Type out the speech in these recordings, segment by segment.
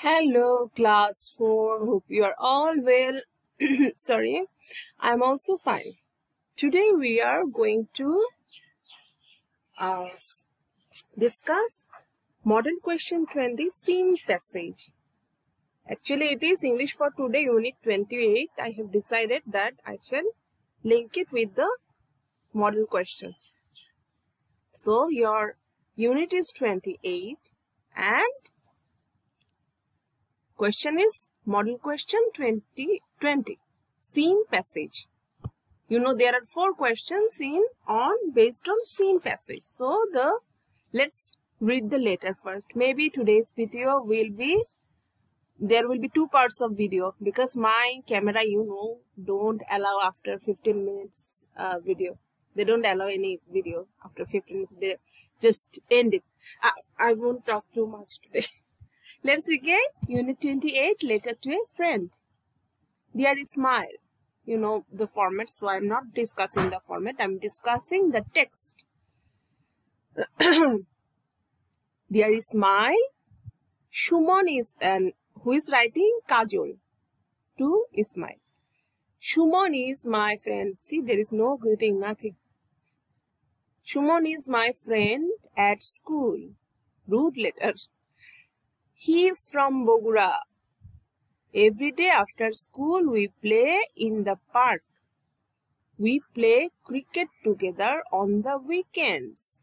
Hello, class 4. Hope you are all well. Sorry, I'm also fine. Today we are going to discuss Model Question 20 Scene Passage. Actually, it is English for Today Unit 28. I have decided that I shall link it with the model questions. So, your unit is 28 and question is Model Question 2020 Scene Passage. You know there are 4 questions based on scene passage. So let's read the letter first. Maybe today's video there will be 2 parts of video because my camera don't allow after 15 minutes video. They don't allow any video after 15 minutes. They just end it. I won't talk too much today. Let's begin. Unit 28, letter to a friend. Dear Ismail. You know the format, so I'm not discussing the format. I'm discussing the text. Dear Ismail, Shumon is who is writing Kajol to Ismail. Shumon is my friend. See, there is no greeting, nothing. Shumon is my friend at school. Rude letter. He is from Bogura. Every day after school, we play in the park. We play cricket together on the weekends.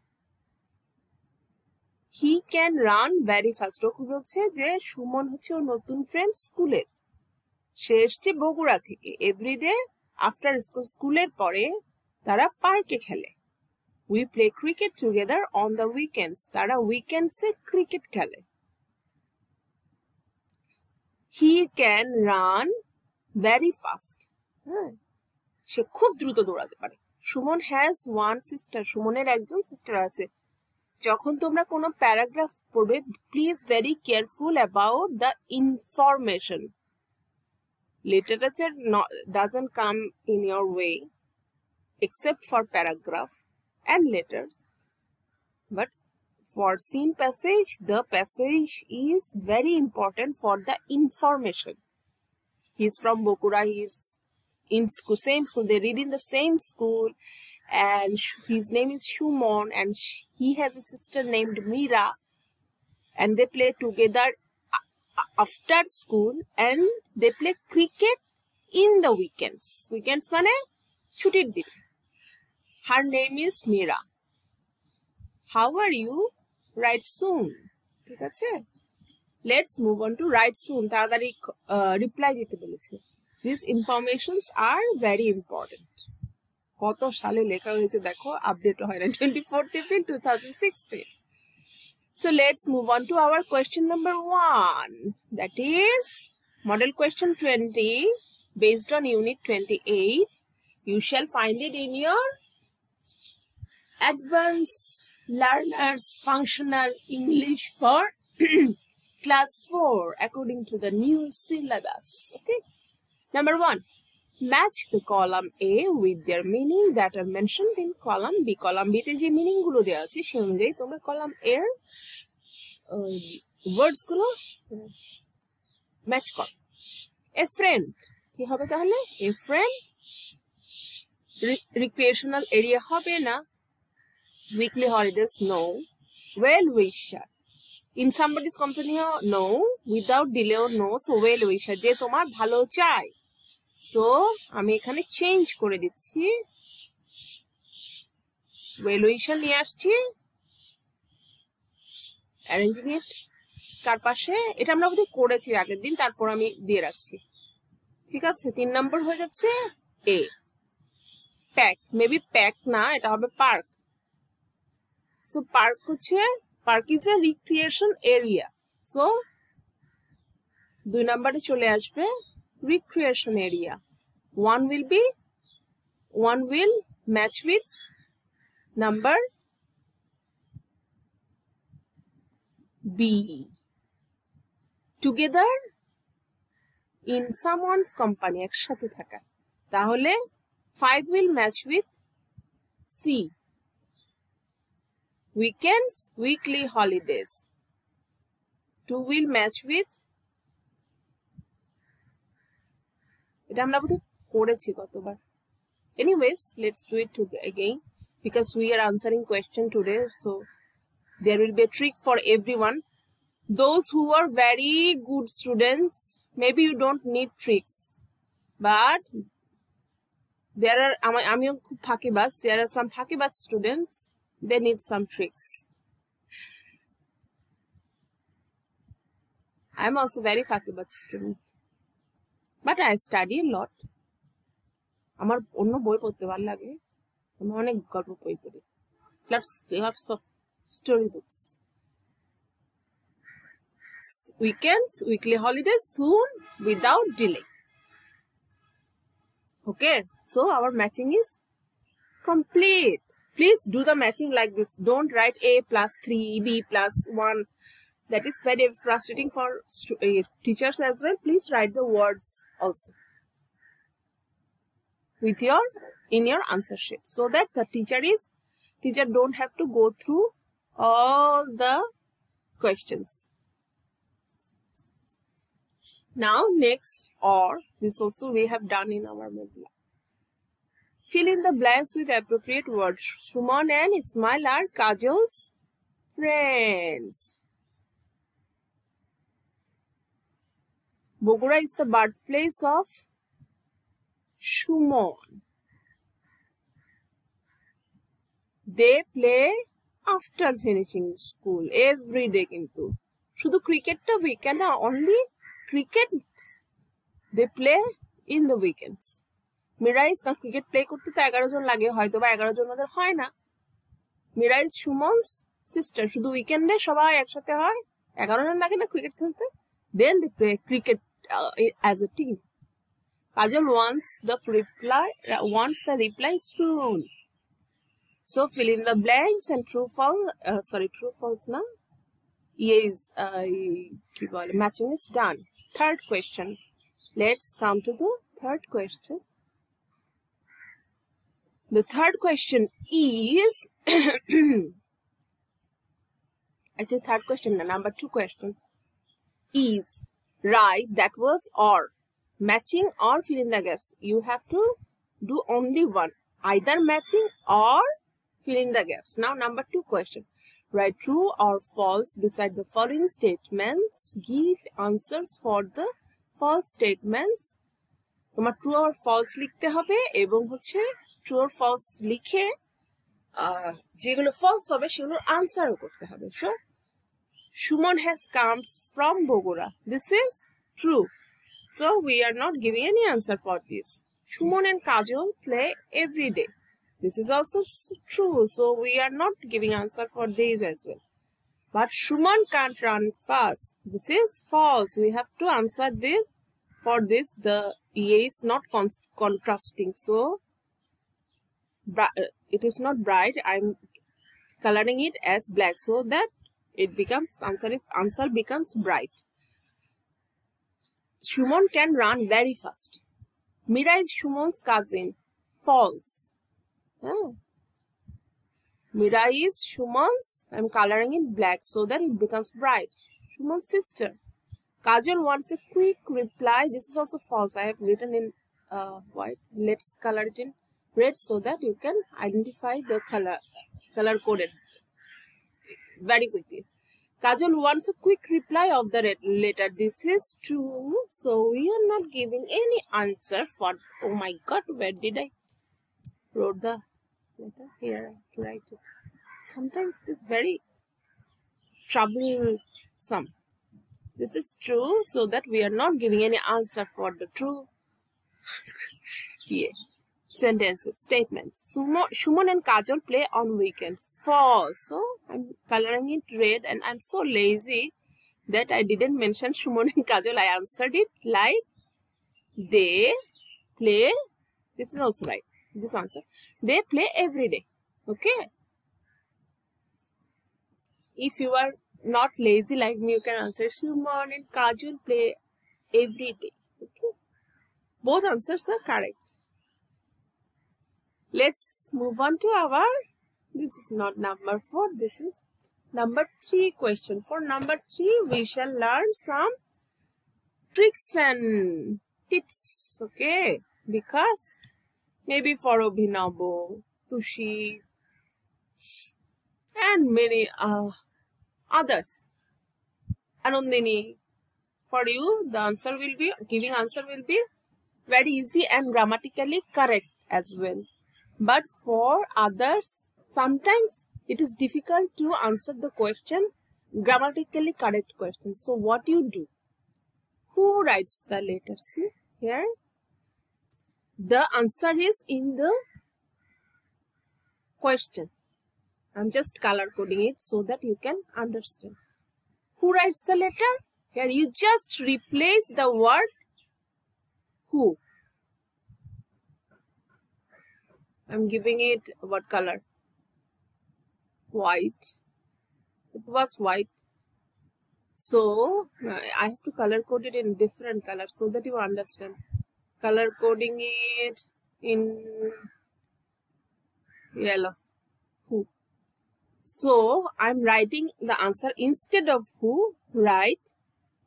He can run very fast. ও বলছে যে সুমন হচ্ছে ওর নতুন friend স্কুলের। সে এসছে বগুড়া থেকে। Everyday after স্কুলের পরে তারা পার্কে খেলে। We play cricket together on the weekends. তারা উইকেন্ডসে ক্রিকেট খেলে। He can run very fast. সে খুব দ্রুত দৌড়াতে পারে। Suman has one sister. সুমনের একজন সিস্টার আছে। যখন তোমরা কোনো প্যারাগ্রাফ পড়বে, please very careful about the information. Literature doesn't come in your way except for paragraph and letters. But for scene passage, the passage is very important for the information. He's from Bokura. He's in same school. They read in the same school, and his name is Shumon, and he has a sister named Mira, and they play together after school, and they play cricket in the weekends. Weekends মানে ছুটির দিন. Her name is Mira. How are you? Write soon. ঠিক আছে? Let's move on to write soon. তাড়াতাড়ি reply দিতে বলেছে. These informations are very important. কত সালে লেখা হয়েছে দেখো, আপডেট হয় না। 24th April 2016. So let's move on to our question number 1. That is Model Question 20 based on Unit 28. You shall find it in your Advanced Learners Functional English for Class 4 according to the new syllabus. Okay. Number 1. Match the column A with their meaning that are mentioned in column B. Column B তে যে meaning গুলো দেওয়া আছে সেই অনুযায়ী তোমরা column A এর ওয়ার্ডস গুলো ম্যাচ করো। A friend কি হবে তাহলে? A friend recreational area হবে না। Weekly holidays, no. Well wisher. In somebody's company, no. Without delay, no. So well wisher. যে তোমার ভালো চাই। So আমি এখানে চেঞ্জ করে দিচ্ছি। well wisher নিয়ে আসছি। Arranging it কার পাশে? এটা আমরা বোধহয় করেছি আগের দিন, তারপর আমি দিয়ে রাখছি। ঠিক আছে, 3 নম্বর হয়ে যাচ্ছে A. Pack. Maybe pack না, এটা হবে park. So park is a recreation area. So 2 নম্বরে চলে আসবে recreation area. One will match with number B. Together in someone's company, একসাথে থাকা। তাহলে 5 will match with C. Weekends, weekly holidays. 2 will match with এটা আমরা বোধহয় করেছি কতবার. Anyways, let's do it again because we are answering question today. So there will be a trick for everyone. Those who are very good students, maybe you don't need tricks, but there are আমিও খুব ফাঁকিবাজ. There are some ফাঁকিবাজ students. They need some tricks. I'm also very ফাঁকিবাজ student, but I study a lot. আমার অন্য বই পড়তে ভালো লাগে. আমি অনেক গল্প বই পড়ি. Lots of story books. Weekends, weekly holidays soon without delay. Okay, so our matching is complete. Please do the matching like this. Don't write A plus 3, B plus 1. That is very frustrating for teachers as well. Please write the words also with in your answer sheet, so that the teacher don't have to go through all the questions. Now next, or this also we have done in our module. Fill in the blanks with appropriate words. Suman and Ismail are Kajal's friends. Bogura is the birthplace of Suman. They play after finishing school every day. Kintu shudhu cricket ta weekend na, only cricket they play in the weekends. Mira is cricket play korte to 11 জন লাগে, হয়তো বা 11 জন ওদের হয় না. Mira is Suman's sister. শুধু weekend এ সবাই একসাথে হয়, 11 জন লাগে না ক্রিকেট খেলতে. Then they play cricket as a team. Kajal wants the reply soon. So fill in the blanks and true false na. Yes, matching is done. Third question. Let's come to the third question. The third question is actually third question, number 2 question is write that was or. Matching or fill in the gaps. You have to do only one. Either matching or fill in the gaps. Now number 2 question. Write true or false beside the following statements. Give answers for the false statements. তোমার true or false লিখতে হবে এবং হচ্ছে true or false লিখে যেগুলো false হবে সেগুলোর আনসারও করতে হবে. So Suman has come from Bogura. This is true. So we are not giving any answer for this. Suman and Kajal play every day. This is also true. So we are not giving answer for these as well. But Suman can't run fast. This is false. We have to answer this. For this, the EA is not contrasting. So it is not bright. I'm coloring it as black so that it becomes answer becomes bright. Suman can run very fast. Mira is Suman's cousin. False. Mira is Suman's. I'm coloring it black so that it becomes bright. Suman's sister. Kajal wants a quick reply. This is also false. I have written in white. Let's color it in red so that you can identify the color coded very quickly. Kajal wants a quick reply of the letter. This is true. So we are not giving any answer for. Oh my God, where did I wrote the letter? Here I have to write it. Sometimes it is very troublesome. This is true. So that we are not giving any answer for the true. Yeah. Sentences, statements. Suman and Kajal play on weekends. False. So I'm coloring it red and I'm so lazy that I didn't mention Suman and Kajal. I answered it like they play. This is also right. This answer. They play every day. Okay. If you are not lazy like me, you can answer Suman and Kajal play every day. Okay. Both answers are correct. Let's move on to our, this is not number 4, this is number 3 question. For number 3, we shall learn some tricks and tips, okay? Because maybe for Abhinavo, Tushi, and many others, Anandini, for you, the giving answer will be very easy and grammatically correct as well. But for others, sometimes it is difficult to answer the question, grammatically correct question. So what you do? Who writes the letter? See here. The answer is in the question. I'm just color coding it so that you can understand. Who writes the letter? Here you just replace the word who. I'm giving it what color? White. It was white. So I have to color code it in different colors so that you understand. Color coding it in yellow. Who. So I'm writing the answer instead of who, right?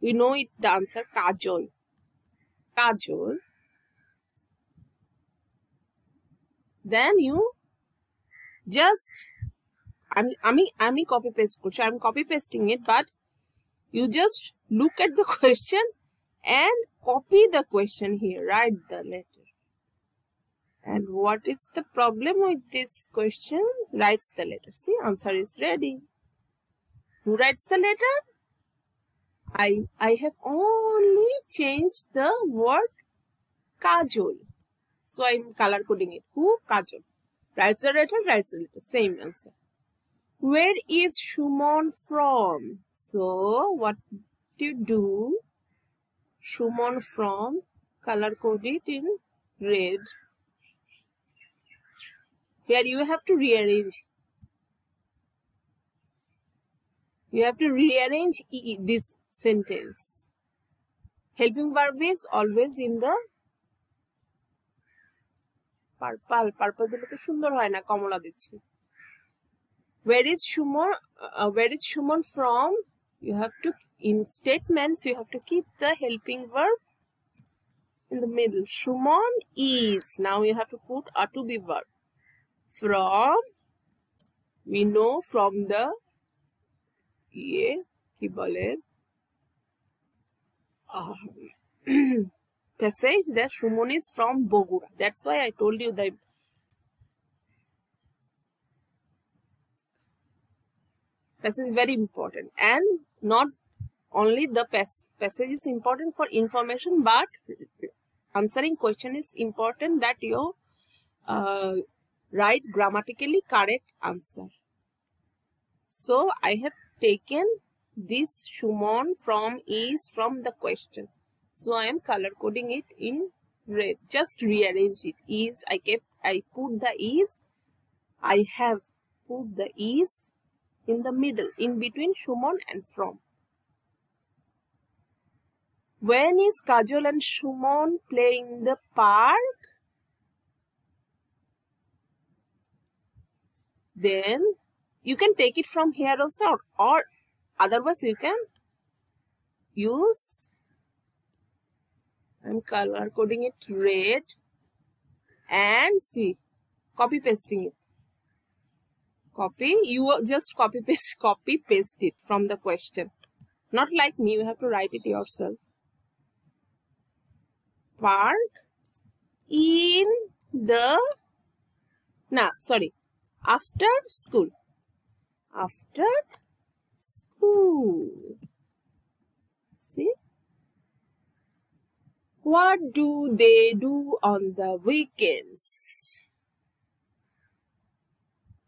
You know it, the answer Kajol. Kajol. Then you just I'm copy paste. I'm copy pasting it, but you just look at the question and copy the question here. Write the letter. And what is the problem with this question? Writes the letter. See, answer is ready. Who writes the letter? I have only changed the word Kajol. So I'm color coding it. Who? Kajol. Writes the letter, writes the letter. Same answer. Where is Shumon from? So what do you do? Shumon from, color code it in red. Here you have to rearrange. You have to rearrange this sentence. Helping verb is always in the purple. Purple dile to sundor hoy na, kamala dicchi. Where is Shumon from? You have to, in statements, you have to keep the helping verb in the middle. Shumon is. Now you have to put a to be verb. From, we know from the passage that Shumon is from Bogura. That's why I told you that passage is very important, and not only the passage is important for information, but answering question is important that you write grammatically correct answer. So I have taken this Shumon from is from the question. So I am color coding it in red. Just rearrange it. Is, I put the is. I have put the is in the middle, in between Shumon and from. When is Kajol and Shumon playing in the park? Then you can take it from here also, or otherwise you can use, I'm color coding it red, and see, copy pasting it. Copy, you just copy paste it from the question. Not like me, you have to write it yourself. Park in the, after school. After school. See? What do they do on the weekends?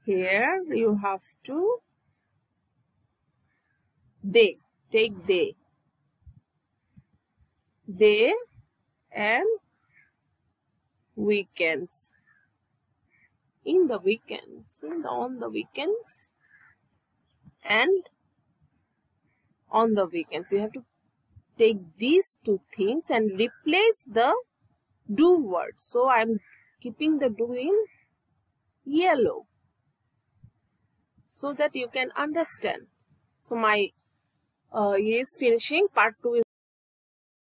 Here you have to they. Take they. They and weekends. In the weekends. On the weekends. And on the weekends. You have to take these two things and replace the do word. So I am keeping the do in yellow, so that you can understand. So my is finishing. Part 2 is